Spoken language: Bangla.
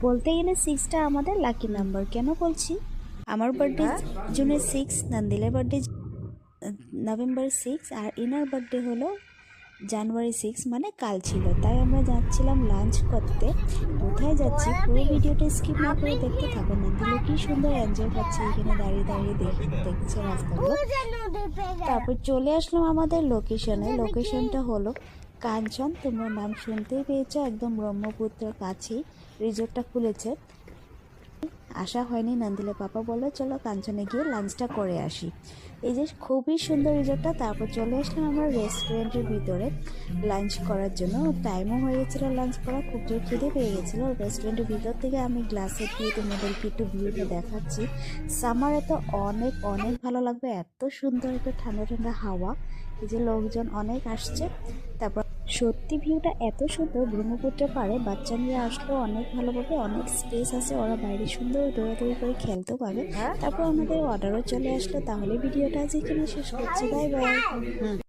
বলতে গেলে 6টা আমাদের লাকি নাম্বার। কেন বলছি, আমার বার্থডে জুনের 6, নান্দিলের বার্থডে নভেম্বর 6 আর ইনার বার্থডে হলো জানুয়ারি 6, মানে কাল ছিল। তাই আমরা যাচ্ছিলাম লাঞ্চ করতে। কোথায় যাচ্ছি পুরো ভিডিওটা স্কিপ না করে দেখতে থাকো। নান্দিলে কি সুন্দর এনজয় করছে এখানে দাঁড়িয়ে দাঁড়িয়ে দেখছে রাস্তাগুলো। তারপর চলে আসলাম আমাদের লোকেশনে। লোকেশনটা হলো কাঞ্চন। তোমরা নাম শুনতেই পেয়েছো, একদম ব্রহ্মপুত্রের কাছেই রিসোর্টটা খুলেছে। আসা হয়নি, নান্দিলে পাপা বললো চলো কাঞ্চনে গিয়ে লাঞ্চটা করে আসি। এই যে খুবই সুন্দর রিসোর্টটা। তারপর চলে আসলাম আমরা রেস্টুরেন্টের ভিতরে লাঞ্চ করার জন্য। টাইমও হয়ে গেছিলো লাঞ্চ করা, খুব জোর খিদে পেয়ে গেছিলো। রেস্টুরেন্টের ভিতর থেকে আমি গ্লাসে দিয়ে তোমাদেরকে একটু ভিউটা দেখাচ্ছি। সামারে তো অনেক অনেক ভালো লাগবে, এত সুন্দর একটা ঠান্ডা ঠান্ডা হাওয়া। এই যে লোকজন অনেক আসছে। তারপর সত্যি ভিউটা এত সুন্দর, ব্রহ্মপুত্রের পাড়ে বাচ্চা নিয়ে আসলেও অনেক ভালো পাবে, অনেক স্পেস আছে, ওরা বাইরে সুন্দর দৌড়াদৌড়ি করে খেলতেও পাবে। তারপর আমাদের অর্ডারও চলে আসলো। তাহলে ভিডিওটা আজ এখানে শেষ করছি, বাই বাই।